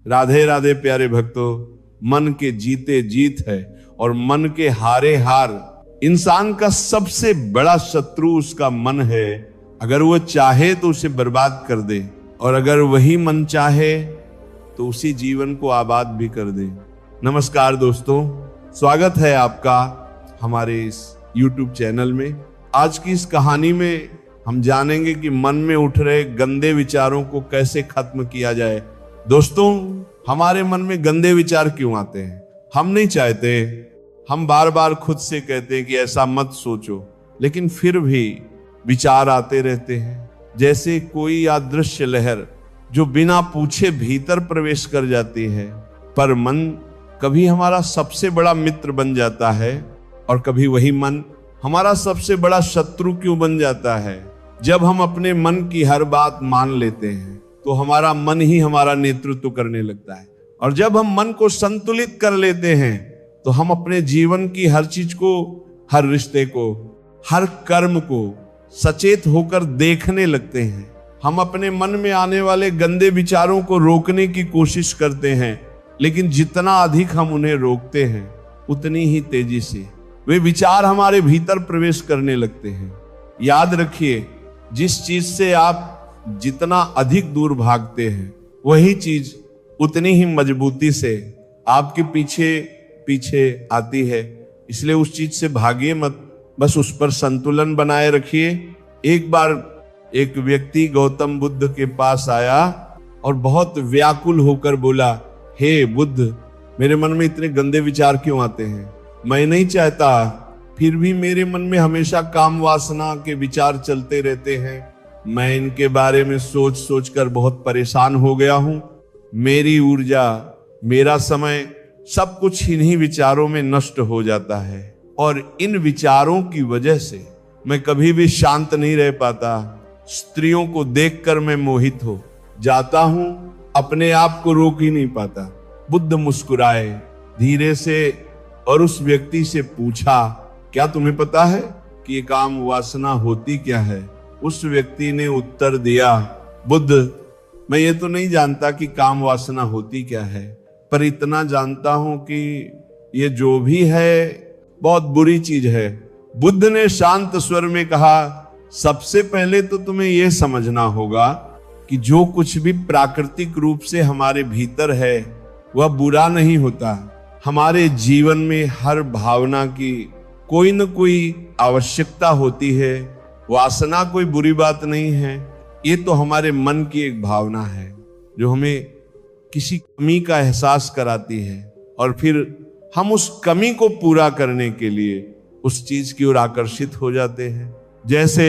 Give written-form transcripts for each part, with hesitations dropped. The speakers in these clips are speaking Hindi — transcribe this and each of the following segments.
राधे राधे प्यारे भक्तों, मन के जीते जीत है और मन के हारे हार। इंसान का सबसे बड़ा शत्रु उसका मन है। अगर वो चाहे तो उसे बर्बाद कर दे, और अगर वही मन चाहे तो उसी जीवन को आबाद भी कर दे। नमस्कार दोस्तों, स्वागत है आपका हमारे इस YouTube चैनल में। आज की इस कहानी में हम जानेंगे कि मन में उठ रहे गंदे विचारों को कैसे खत्म किया जाए। दोस्तों, हमारे मन में गंदे विचार क्यों आते हैं? हम नहीं चाहते, हम बार बार खुद से कहते हैं कि ऐसा मत सोचो, लेकिन फिर भी विचार आते रहते हैं। जैसे कोई अदृश्य लहर जो बिना पूछे भीतर प्रवेश कर जाती है। पर मन कभी हमारा सबसे बड़ा मित्र बन जाता है और कभी वही मन हमारा सबसे बड़ा शत्रु क्यों बन जाता है? जब हम अपने मन की हर बात मान लेते हैं तो हमारा मन ही हमारा नेतृत्व करने लगता है, और जब हम मन को संतुलित कर लेते हैं तो हम अपने जीवन की हर चीज को, हर रिश्ते को, हर कर्म को सचेत होकर देखने लगते हैं। हम अपने मन में आने वाले गंदे विचारों को रोकने की कोशिश करते हैं, लेकिन जितना अधिक हम उन्हें रोकते हैं उतनी ही तेजी से वे विचार हमारे भीतर प्रवेश करने लगते हैं। याद रखिए, जिस चीज से आप जितना अधिक दूर भागते हैं वही चीज उतनी ही मजबूती से आपके पीछे पीछे आती है। इसलिए उस चीज से भागिए मत, बस उस पर संतुलन बनाए रखिए। एक बार एक व्यक्ति गौतम बुद्ध के पास आया और बहुत व्याकुल होकर बोला, हे बुद्ध, मेरे मन में इतने गंदे विचार क्यों आते हैं? मैं नहीं चाहता, फिर भी मेरे मन में हमेशा काम वासना के विचार चलते रहते हैं। मैं इनके बारे में सोच सोच कर बहुत परेशान हो गया हूं। मेरी ऊर्जा, मेरा समय, सब कुछ इन्हीं विचारों में नष्ट हो जाता है, और इन विचारों की वजह से मैं कभी भी शांत नहीं रह पाता। स्त्रियों को देखकर मैं मोहित हो जाता हूं, अपने आप को रोक ही नहीं पाता। बुद्ध मुस्कुराए धीरे से और उस व्यक्ति से पूछा, क्या तुम्हें पता है कि ये काम वासना होती क्या है? उस व्यक्ति ने उत्तर दिया, बुद्ध, मैं ये तो नहीं जानता कि काम वासना होती क्या है, पर इतना जानता हूं कि ये जो भी है बहुत बुरी चीज है। बुद्ध ने शांत स्वर में कहा, सबसे पहले तो तुम्हें यह समझना होगा कि जो कुछ भी प्राकृतिक रूप से हमारे भीतर है वह बुरा नहीं होता। हमारे जीवन में हर भावना की कोई न कोई आवश्यकता होती है। वासना कोई बुरी बात नहीं है, ये तो हमारे मन की एक भावना है जो हमें किसी कमी का एहसास कराती है, और फिर हम उस कमी को पूरा करने के लिए उस चीज की ओर आकर्षित हो जाते हैं। जैसे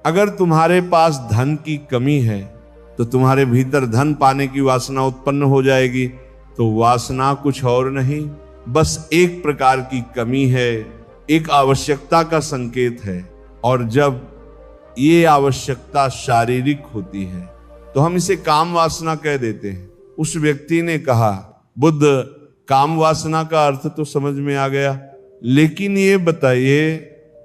अगर तुम्हारे पास धन की कमी है तो तुम्हारे भीतर धन पाने की वासना उत्पन्न हो जाएगी। तो वासना कुछ और नहीं, बस एक प्रकार की कमी है, एक आवश्यकता का संकेत है। और जब ये आवश्यकता शारीरिक होती है तो हम इसे काम वासना कह देते हैं। उस व्यक्ति ने कहा, बुद्ध, काम वासना का अर्थ तो समझ में आ गया, लेकिन ये बताइए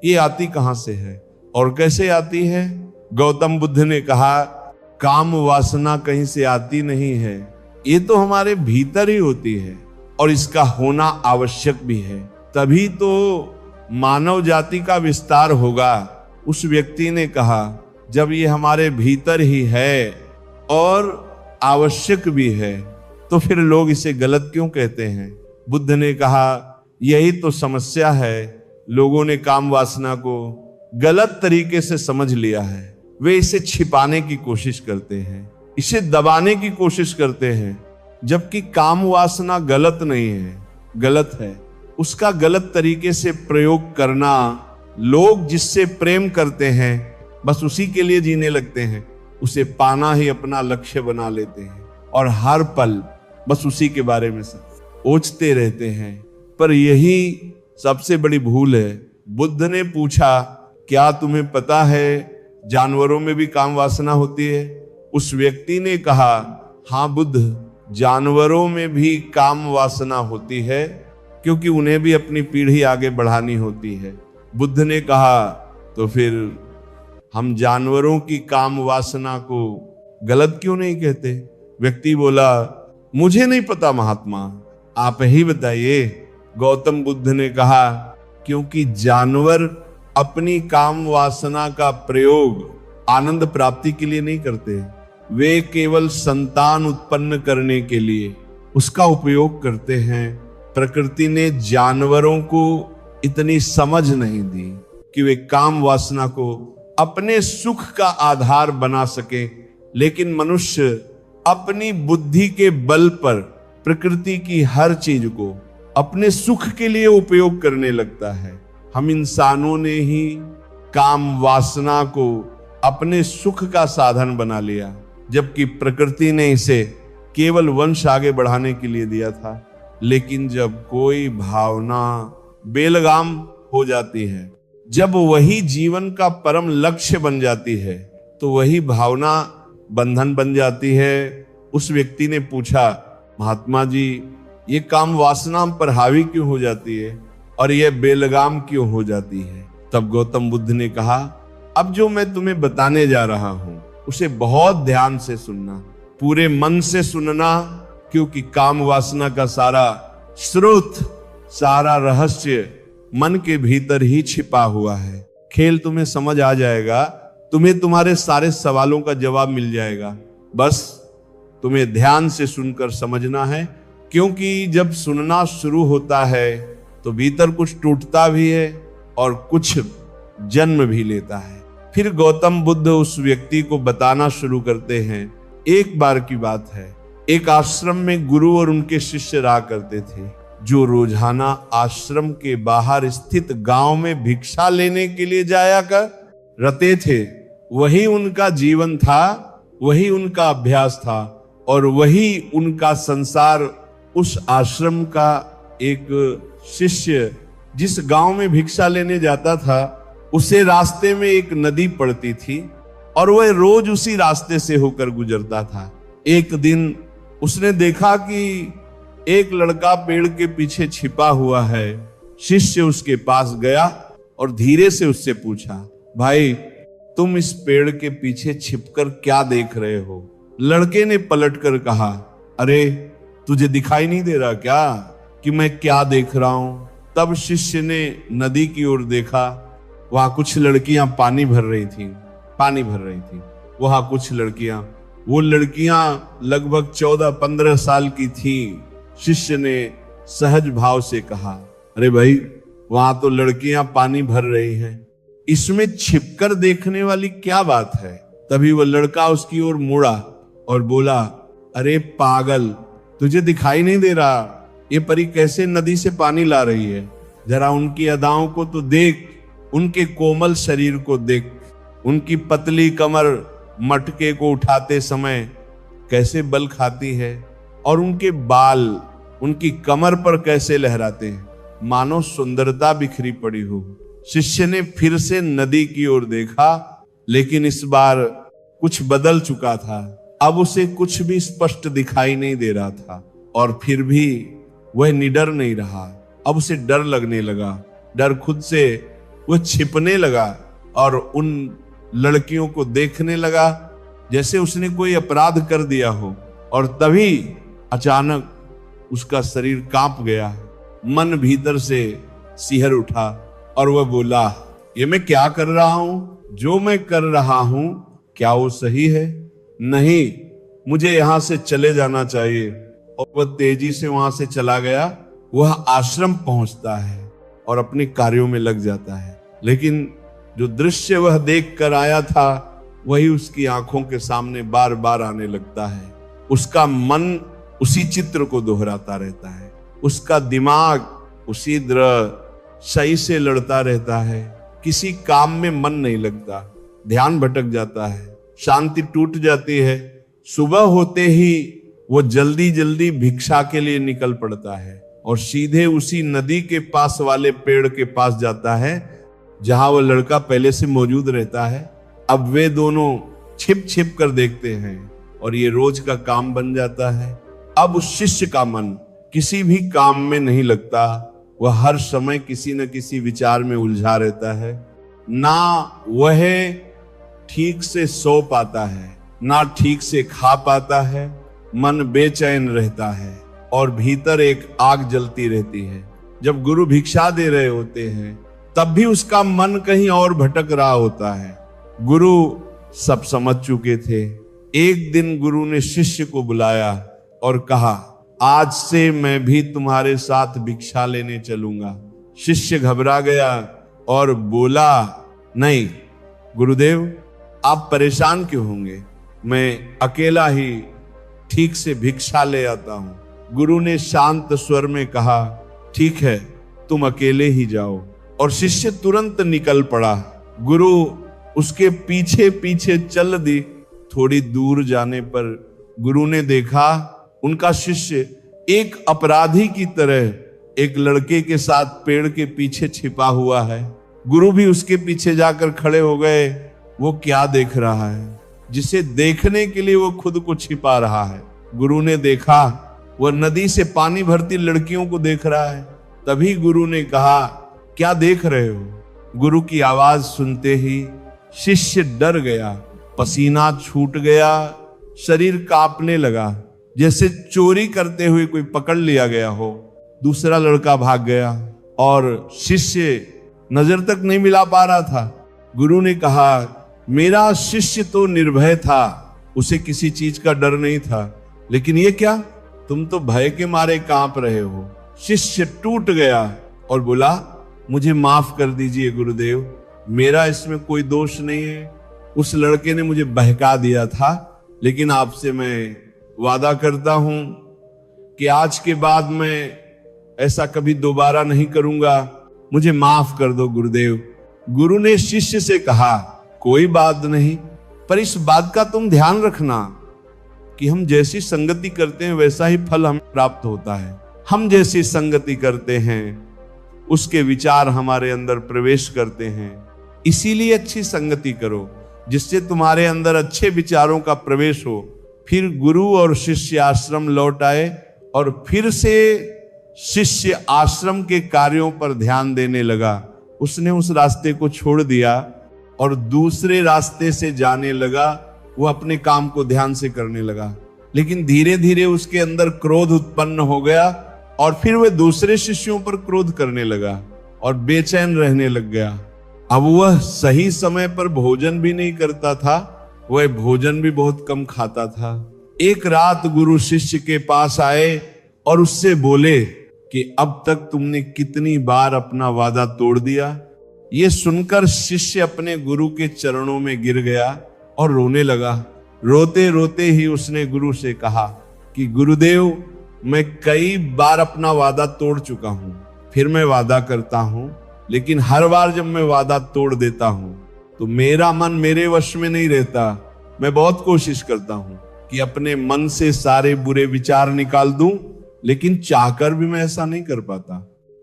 ये आती कहां से है और कैसे आती है? गौतम बुद्ध ने कहा, काम वासना कहीं से आती नहीं है, ये तो हमारे भीतर ही होती है, और इसका होना आवश्यक भी है, तभी तो मानव जाति का विस्तार होगा। उस व्यक्ति ने कहा, जब ये हमारे भीतर ही है और आवश्यक भी है तो फिर लोग इसे गलत क्यों कहते हैं? बुद्ध ने कहा, यही तो समस्या है, लोगों ने काम वासना को गलत तरीके से समझ लिया है। वे इसे छिपाने की कोशिश करते हैं, इसे दबाने की कोशिश करते हैं, जबकि काम वासना गलत नहीं है, गलत है। उसका गलत तरीके से प्रयोग करना, लोग जिससे प्रेम करते हैं बस उसी के लिए जीने लगते हैं, उसे पाना ही अपना लक्ष्य बना लेते हैं, और हर पल बस उसी के बारे में सोचते रहते हैं। पर यही सबसे बड़ी भूल है। बुद्ध ने पूछा, क्या तुम्हें पता है जानवरों में भी काम वासना होती है? उस व्यक्ति ने कहा, हाँ बुद्ध, जानवरों में भी काम वासना होती है, क्योंकि उन्हें भी अपनी पीढ़ी आगे बढ़ानी होती है। बुद्ध ने कहा, तो फिर हम जानवरों की काम वासना को गलत क्यों नहीं कहते? व्यक्ति बोला, मुझे नहीं पता महात्मा, आप ही बताइए। गौतम बुद्ध ने कहा, क्योंकि जानवर अपनी काम वासना का प्रयोग आनंद प्राप्ति के लिए नहीं करते, वे केवल संतान उत्पन्न करने के लिए उसका उपयोग करते हैं। प्रकृति ने जानवरों को इतनी समझ नहीं दी कि वे काम वासना को अपने सुख का आधार बना सके, लेकिन मनुष्य अपनी बुद्धि के बल पर प्रकृति की हर चीज को अपने सुख के लिए उपयोग करने लगता है। हम इंसानों ने ही काम वासना को अपने सुख का साधन बना लिया, जबकि प्रकृति ने इसे केवल वंश आगे बढ़ाने के लिए दिया था। लेकिन जब कोई भावना बेलगाम हो जाती है, जब वही जीवन का परम लक्ष्य बन जाती है, तो वही भावना बंधन बन जाती है। उस व्यक्ति ने पूछा, महात्मा जी, ये काम वासना पर हावी क्यों हो जाती है और ये बेलगाम क्यों हो जाती है? तब गौतम बुद्ध ने कहा, अब जो मैं तुम्हें बताने जा रहा हूं उसे बहुत ध्यान से सुनना, पूरे मन से सुनना, क्योंकि काम वासना का सारा स्रोत, सारा रहस्य मन के भीतर ही छिपा हुआ है। खेल तुम्हें समझ आ जाएगा, तुम्हें तुम्हारे सारे सवालों का जवाब मिल जाएगा। बस तुम्हें ध्यान से सुनकर समझना है, क्योंकि जब सुनना शुरू होता है तो भीतर कुछ टूटता भी है और कुछ जन्म भी लेता है। फिर गौतम बुद्ध उस व्यक्ति को बताना शुरू करते हैं। एक बार की बात है, एक आश्रम में गुरु और उनके शिष्य रहा करते थे, जो रोजाना आश्रम के बाहर स्थित गांव में भिक्षा लेने के लिए जाया कर रहते थे। वही उनका जीवन था, वही उनका अभ्यास था और वही उनका संसार। उस आश्रम का एक शिष्य जिस गांव में भिक्षा लेने जाता था, उसे रास्ते में एक नदी पड़ती थी और वह रोज उसी रास्ते से होकर गुजरता था। एक दिन उसने देखा कि एक लड़का पेड़ के पीछे छिपा हुआ है। शिष्य उसके पास गया और धीरे से उससे पूछा, भाई, तुम इस पेड़ के पीछे छिपकर क्या देख रहे हो? लड़के ने पलटकर कहा, अरे तुझे दिखाई नहीं दे रहा क्या कि मैं क्या देख रहा हूं? तब शिष्य ने नदी की ओर देखा। वहां कुछ लड़कियां पानी भर रही थी। वहां कुछ लड़कियां, वो लड़कियां लगभग 14-15 साल की थी। शिष्य ने सहज भाव से कहा, अरे भाई, वहां तो लड़कियां पानी भर रही हैं, इसमें छिपकर देखने वाली क्या बात है? तभी वह लड़का उसकी ओर मुड़ा और बोला, अरे पागल, तुझे दिखाई नहीं दे रहा ये परी कैसे नदी से पानी ला रही है? जरा उनकी अदाओं को तो देख, उनके कोमल शरीर को देख, उनकी पतली कमर मटके को उठाते समय कैसे बल खाती है और उनके बाल उनकी कमर पर कैसे लहराते हैं, मानो सुंदरता बिखरी पड़ी हो। शिष्य ने फिर से नदी की ओर देखा, लेकिन इस बार कुछ बदल चुका था। अब उसे कुछ भी स्पष्ट दिखाई नहीं दे रहा था और फिर भी वह निडर नहीं रहा। अब उसे डर लगने लगा। डर खुद से वह छिपने लगा और उन लड़कियों को देखने लगा जैसे उसने कोई अपराध कर दिया हो। और तभी अचानक उसका शरीर कांप गया, मन भीतर से सिहर उठा और वह बोला, ये मैं क्या कर रहा हूं? जो मैं कर रहा हूं क्या वो सही है? नहीं, मुझे यहां से चले जाना चाहिए। और वह तेजी से वहां से चला गया। वह आश्रम पहुंचता है और अपने कार्यों में लग जाता है। लेकिन जो दृश्य वह देख कर आया था वही उसकी आंखों के सामने बार बार आने लगता है। उसका मन उसी चित्र को दोहराता रहता है। उसका दिमाग उसी तरह सही से लड़ता रहता है। किसी काम में मन नहीं लगता, ध्यान भटक जाता है, शांति टूट जाती है। सुबह होते ही वो जल्दी जल्दी भिक्षा के लिए निकल पड़ता है और सीधे उसी नदी के पास वाले पेड़ के पास जाता है जहां वो लड़का पहले से मौजूद रहता है। अब वे दोनों छिप छिप कर देखते हैं और ये रोज का काम बन जाता है। अब उस शिष्य का मन किसी भी काम में नहीं लगता। वह हर समय किसी न किसी विचार में उलझा रहता है। ना वह ठीक से सो पाता है, ना ठीक से खा पाता है, मन बेचैन रहता है और भीतर एक आग जलती रहती है। जब गुरु भिक्षा दे रहे होते हैं तब भी उसका मन कहीं और भटक रहा होता है। गुरु सब समझ चुके थे। एक दिन गुरु ने शिष्य को बुलाया और कहा, आज से मैं भी तुम्हारे साथ भिक्षा लेने चलूंगा। शिष्य घबरा गया और बोला, नहीं गुरुदेव, आप परेशान क्यों होंगे, मैं अकेला ही ठीक से भिक्षा ले आता हूं। गुरु ने शांत स्वर में कहा, ठीक है, तुम अकेले ही जाओ। और शिष्य तुरंत निकल पड़ा। गुरु उसके पीछे पीछे चल दी। थोड़ी दूर जाने पर गुरु ने देखा उनका शिष्य एक अपराधी की तरह एक लड़के के साथ पेड़ के पीछे छिपा हुआ है। गुरु भी उसके पीछे जाकर खड़े हो गए। वो क्या देख रहा है जिसे देखने के लिए वो खुद को छिपा रहा है। गुरु ने देखा वह नदी से पानी भरती लड़कियों को देख रहा है। तभी गुरु ने कहा, क्या देख रहे हो? गुरु की आवाज सुनते ही शिष्य डर गया, पसीना छूट गया, शरीर कांपने लगा, जैसे चोरी करते हुए कोई पकड़ लिया गया हो। दूसरा लड़का भाग गया और शिष्य नजर तक नहीं मिला पा रहा था। गुरु ने कहा, मेरा शिष्य तो निर्भय था, उसे किसी चीज का डर नहीं था, लेकिन ये क्या, तुम तो भय के मारे कांप रहे हो। शिष्य टूट गया और बोला, मुझे माफ कर दीजिए गुरुदेव, मेरा इसमें कोई दोष नहीं है। उस लड़के ने मुझे बहका दिया था, लेकिन आपसे मैं वादा करता हूं कि आज के बाद मैं ऐसा कभी दोबारा नहीं करूंगा, मुझे माफ कर दो गुरुदेव। गुरु ने शिष्य से कहा, कोई बात नहीं, पर इस बात का तुम ध्यान रखना कि हम जैसी संगति करते हैं वैसा ही फल हमें प्राप्त होता है। हम जैसी संगति करते हैं उसके विचार हमारे अंदर प्रवेश करते हैं। इसीलिए अच्छी संगति करो जिससे तुम्हारे अंदर अच्छे विचारों का प्रवेश हो। फिर गुरु और शिष्य आश्रम लौट आए और फिर से शिष्य आश्रम के कार्यों पर ध्यान देने लगा। उसने उस रास्ते को छोड़ दिया और दूसरे रास्ते से जाने लगा। वो अपने काम को ध्यान से करने लगा, लेकिन धीरे धीरे उसके अंदर क्रोध उत्पन्न हो गया और फिर वह दूसरे शिष्यों पर क्रोध करने लगा और बेचैन रहने लग गया। अब वह सही समय पर भोजन भी नहीं करता था, वह भोजन भी बहुत कम खाता था। एक रात गुरु शिष्य के पास आए और उससे बोले कि अब तक तुमने कितनी बार अपना वादा तोड़ दिया। ये सुनकर शिष्य अपने गुरु के चरणों में गिर गया और रोने लगा। रोते रोते ही उसने गुरु से कहा कि गुरुदेव, मैं कई बार अपना वादा तोड़ चुका हूं, फिर मैं वादा करता हूं, लेकिन हर बार जब मैं वादा तोड़ देता हूं तो मेरा मन मेरे वश में नहीं रहता। मैं बहुत कोशिश करता हूं कि अपने मन से सारे बुरे विचार निकाल दूं, लेकिन चाहकर भी मैं ऐसा नहीं कर पाता।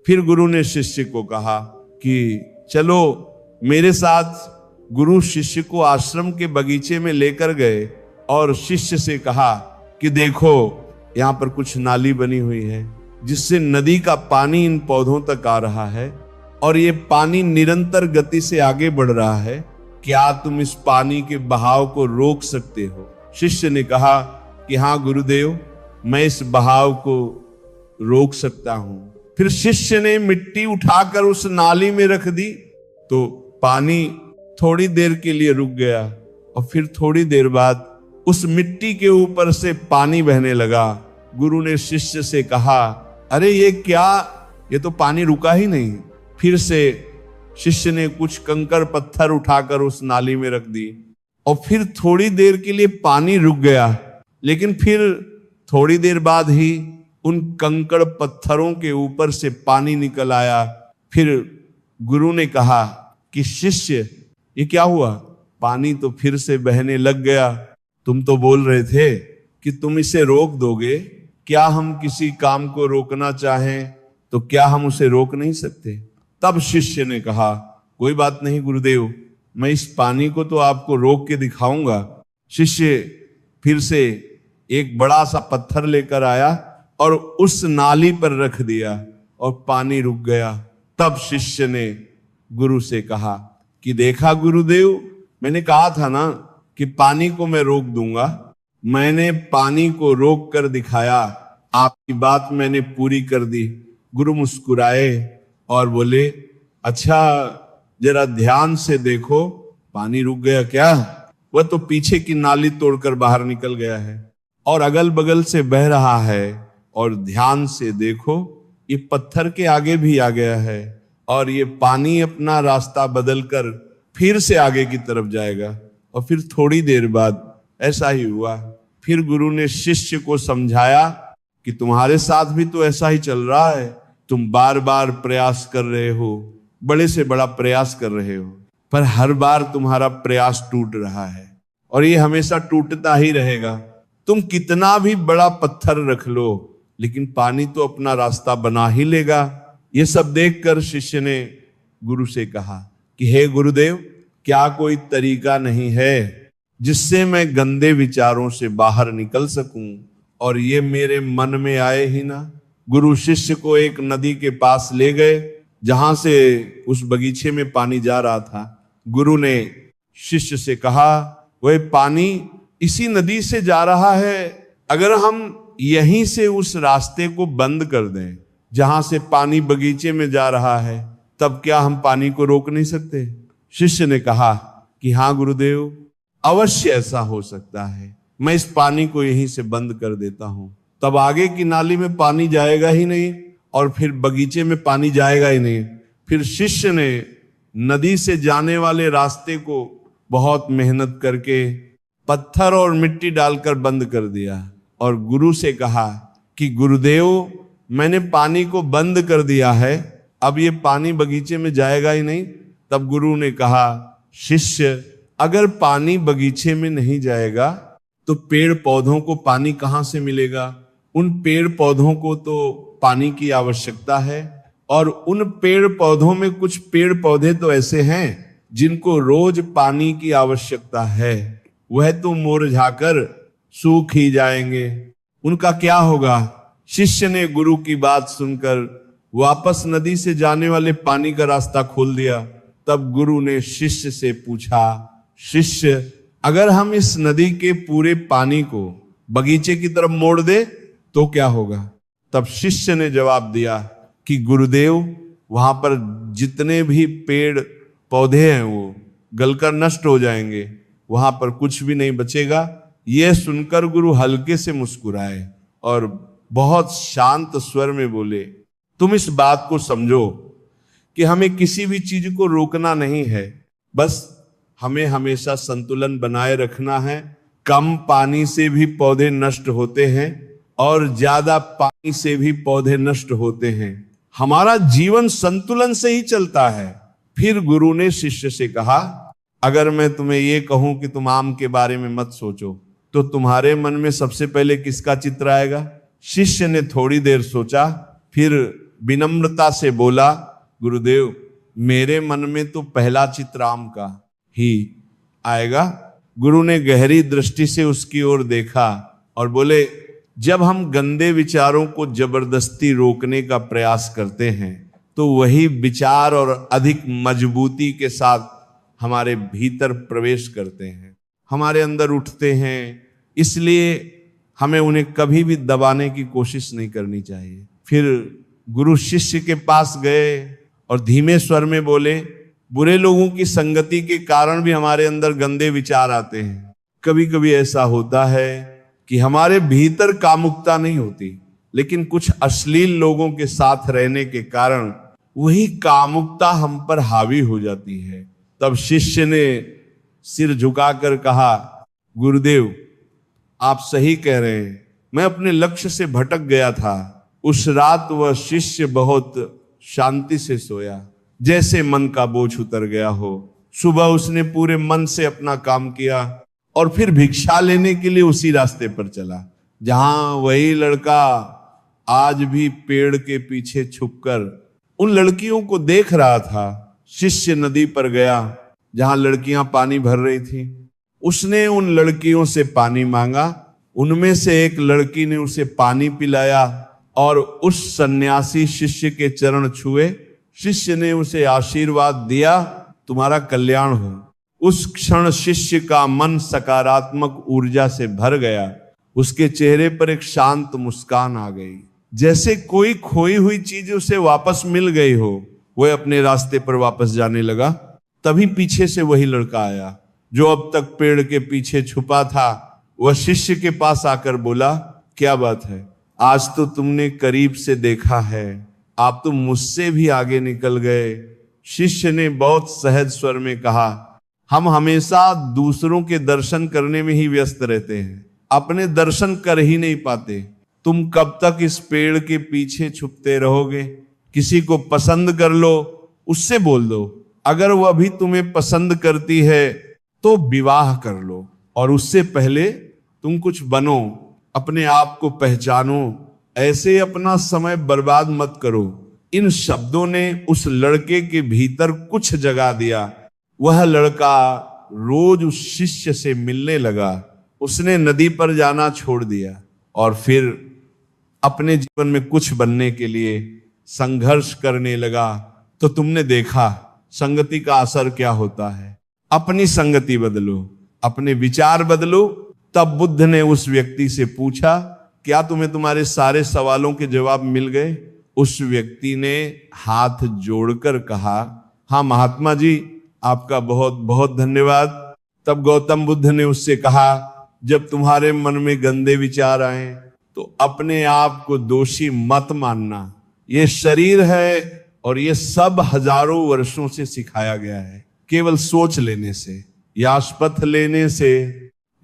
फिर गुरु ने शिष्य को कहा कि चलो मेरे साथ। गुरु शिष्य को आश्रम के बगीचे में लेकर गए और शिष्य से कहा कि देखो, यहाँ पर कुछ नाली बनी हुई है जिससे नदी का पानी इन पौधों तक आ रहा है और ये पानी निरंतर गति से आगे बढ़ रहा है। क्या तुम इस पानी के बहाव को रोक सकते हो? शिष्य ने कहा कि हाँ गुरुदेव, मैं इस बहाव को रोक सकता हूं। फिर शिष्य ने मिट्टी उठाकर उस नाली में रख दी तो पानी थोड़ी देर के लिए रुक गया और फिर थोड़ी देर बाद उस मिट्टी के ऊपर से पानी बहने लगा। गुरु ने शिष्य से कहा, अरे ये क्या, ये तो पानी रुका ही नहीं। फिर से शिष्य ने कुछ कंकर पत्थर उठाकर उस नाली में रख दी और फिर थोड़ी देर के लिए पानी रुक गया, लेकिन फिर थोड़ी देर बाद ही उन कंकड़ पत्थरों के ऊपर से पानी निकल आया। फिर गुरु ने कहा कि शिष्य, ये क्या हुआ? पानी तो फिर से बहने लग गया। तुम तो बोल रहे थे कि तुम इसे रोक दोगे। क्या हम किसी काम को रोकना चाहें तो क्या हम उसे रोक नहीं सकते? तब शिष्य ने कहा, कोई बात नहीं गुरुदेव, मैं इस पानी को तो आपको रोक के दिखाऊंगा। शिष्य फिर से एक बड़ा सा पत्थर लेकर आया और उस नाली पर रख दिया और पानी रुक गया। तब शिष्य ने गुरु से कहा कि देखा गुरुदेव, मैंने कहा था ना कि पानी को मैं रोक दूंगा। मैंने पानी को रोक कर दिखाया, आपकी बात मैंने पूरी कर दी। गुरु मुस्कुराए और बोले, अच्छा जरा ध्यान से देखो, पानी रुक गया क्या? वह तो पीछे की नाली तोड़कर बाहर निकल गया है और अगल बगल से बह रहा है। और ध्यान से देखो, ये पत्थर के आगे भी आ गया है और ये पानी अपना रास्ता बदलकर फिर से आगे की तरफ जाएगा। और फिर थोड़ी देर बाद ऐसा ही हुआ। फिर गुरु ने शिष्य को समझाया कि तुम्हारे साथ भी तो ऐसा ही चल रहा है, तुम बार बार प्रयास कर रहे हो, बड़े से बड़ा प्रयास कर रहे हो, पर हर बार तुम्हारा प्रयास टूट रहा है और ये हमेशा टूटता ही रहेगा। तुम कितना भी बड़ा पत्थर रख लो, लेकिन पानी तो अपना रास्ता बना ही लेगा। ये सब देखकर शिष्य ने गुरु से कहा कि हे गुरुदेव, क्या कोई तरीका नहीं है जिससे मैं गंदे विचारों से बाहर निकल सकूं और ये मेरे मन में आए ही ना। गुरु शिष्य को एक नदी के पास ले गए जहां से उस बगीचे में पानी जा रहा था। गुरु ने शिष्य से कहा, वह पानी इसी नदी से जा रहा है, अगर हम यहीं से उस रास्ते को बंद कर दें जहां से पानी बगीचे में जा रहा है, तब क्या हम पानी को रोक नहीं सकते? शिष्य ने कहा कि हाँ गुरुदेव, अवश्य ऐसा हो सकता है, मैं इस पानी को यहीं से बंद कर देता हूं, तब आगे की नाली में पानी जाएगा ही नहीं और फिर बगीचे में पानी जाएगा ही नहीं। फिर शिष्य ने नदी से जाने वाले रास्ते को बहुत मेहनत करके पत्थर और मिट्टी डालकर बंद कर दिया और गुरु से कहा कि गुरुदेव, मैंने पानी को बंद कर दिया है, अब ये पानी बगीचे में जाएगा ही नहीं। तब गुरु ने कहा, शिष्य, अगर पानी बगीचे में नहीं जाएगा तो पेड़ पौधों को पानी कहां से मिलेगा? उन पेड़ पौधों को तो पानी की आवश्यकता है और उन पेड़ पौधों में कुछ पेड़ पौधे तो ऐसे हैं जिनको रोज पानी की आवश्यकता है, वह तो मुरझाकर सूख ही जाएंगे, उनका क्या होगा? शिष्य ने गुरु की बात सुनकर वापस नदी से जाने वाले पानी का रास्ता खोल दिया। तब गुरु ने शिष्य से पूछा, शिष्य, अगर हम इस नदी के पूरे पानी को बगीचे की तरफ मोड़ दे तो क्या होगा? तब शिष्य ने जवाब दिया कि गुरुदेव, वहां पर जितने भी पेड़ पौधे हैं वो गलकर नष्ट हो जाएंगे, वहां पर कुछ भी नहीं बचेगा। यह सुनकर गुरु हल्के से मुस्कुराए और बहुत शांत स्वर में बोले, तुम इस बात को समझो कि हमें किसी भी चीज को रोकना नहीं है, बस हमें हमेशा संतुलन बनाए रखना है। कम पानी से भी पौधे नष्ट होते हैं और ज्यादा पानी से भी पौधे नष्ट होते हैं। हमारा जीवन संतुलन से ही चलता है। फिर गुरु ने शिष्य से कहा, अगर मैं तुम्हें यह कहूं कि तुम आम के बारे में मत सोचो, तो तुम्हारे मन में सबसे पहले किसका चित्र आएगा? शिष्य ने थोड़ी देर सोचा, फिर विनम्रता से बोला, गुरुदेव, मेरे मन में तो पहला चित्र आम का ही आएगा। गुरु ने गहरी दृष्टि से उसकी ओर देखा और बोले, जब हम गंदे विचारों को जबरदस्ती रोकने का प्रयास करते हैं तो वही विचार और अधिक मजबूती के साथ हमारे भीतर प्रवेश करते हैं, हमारे अंदर उठते हैं। इसलिए हमें उन्हें कभी भी दबाने की कोशिश नहीं करनी चाहिए। फिर गुरु शिष्य के पास गए और धीमे स्वर में बोले, बुरे लोगों की संगति के कारण भी हमारे अंदर गंदे विचार आते हैं। कभी कभी ऐसा होता है कि हमारे भीतर कामुकता नहीं होती, लेकिन कुछ अश्लील लोगों के साथ रहने के कारण वही कामुकता हम पर हावी हो जाती है। तब शिष्य ने सिर झुकाकर कहा, गुरुदेव, आप सही कह रहे हैं, मैं अपने लक्ष्य से भटक गया था। उस रात वह शिष्य बहुत शांति से सोया, जैसे मन का बोझ उतर गया हो। सुबह उसने पूरे मन से अपना काम किया और फिर भिक्षा लेने के लिए उसी रास्ते पर चला जहां वही लड़का आज भी पेड़ के पीछे छुपकर उन लड़कियों को देख रहा था। शिष्य नदी पर गया जहां लड़कियां पानी भर रही थी। उसने उन लड़कियों से पानी मांगा, उनमें से एक लड़की ने उसे पानी पिलाया और उस सन्यासी शिष्य के चरण छुए। शिष्य ने उसे आशीर्वाद दिया, तुम्हारा कल्याण हो। उस क्षण शिष्य का मन सकारात्मक ऊर्जा से भर गया। उसके चेहरे पर एक शांत मुस्कान आ गई, जैसे कोई खोई हुई चीज उसे वापस मिल गई हो। वह अपने रास्ते पर वापस जाने लगा। तभी पीछे से वही लड़का आया जो अब तक पेड़ के पीछे छुपा था। वह शिष्य के पास आकर बोला, क्या बात है, आज तो तुमने करीब से देखा है, आप तो मुझसे भी आगे निकल गए। शिष्य ने बहुत सहज स्वर में कहा, हम हमेशा दूसरों के दर्शन करने में ही व्यस्त रहते हैं, अपने दर्शन कर ही नहीं पाते। तुम कब तक इस पेड़ के पीछे छुपते रहोगे? किसी को पसंद कर लो, उससे बोल दो। अगर वह भी तुम्हें पसंद करती है तो विवाह कर लो, और उससे पहले तुम कुछ बनो, अपने आप को पहचानो, ऐसे अपना समय बर्बाद मत करो। इन शब्दों ने उस लड़के के भीतर कुछ जगा दिया। वह लड़का रोज उस शिष्य से मिलने लगा। उसने नदी पर जाना छोड़ दिया और फिर अपने जीवन में कुछ बनने के लिए संघर्ष करने लगा। तो तुमने देखा संगति का असर क्या होता है। अपनी संगति बदलो, अपने विचार बदलो। तब बुद्ध ने उस व्यक्ति से पूछा, क्या तुम्हें तुम्हारे सारे सवालों के जवाब मिल गए? उस व्यक्ति ने हाथ जोड़कर कहा, हाँ महात्मा जी, आपका बहुत बहुत धन्यवाद। तब गौतम बुद्ध ने उससे कहा, जब तुम्हारे मन में गंदे विचार आए तो अपने आप को दोषी मत मानना। ये शरीर है और ये सब हजारों वर्षों से सिखाया गया है। केवल सोच लेने से या शपथ लेने से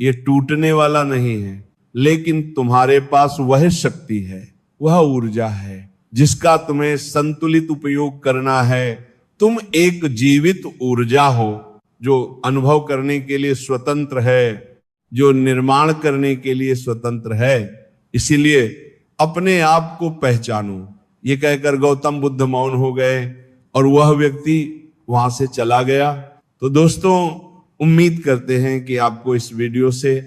ये टूटने वाला नहीं है, लेकिन तुम्हारे पास वह शक्ति है, वह ऊर्जा है जिसका तुम्हें संतुलित उपयोग करना है। तुम एक जीवित ऊर्जा हो जो अनुभव करने के लिए स्वतंत्र है, जो निर्माण करने के लिए स्वतंत्र है। इसीलिए अपने आप को पहचानो। ये कहकर गौतम बुद्ध मौन हो गए और वह व्यक्ति वहां से चला गया। तो दोस्तों, उम्मीद करते हैं कि आपको इस वीडियो से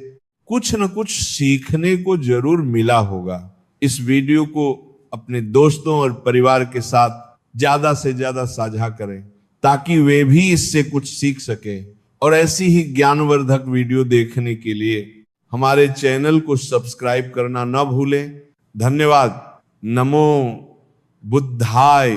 कुछ न कुछ सीखने को जरूर मिला होगा। इस वीडियो को अपने दोस्तों और परिवार के साथ ज्यादा से ज्यादा साझा करें ताकि वे भी इससे कुछ सीख सके। और ऐसी ही ज्ञानवर्धक वीडियो देखने के लिए हमारे चैनल को सब्सक्राइब करना न भूलें। धन्यवाद। नमो बुद्धाय।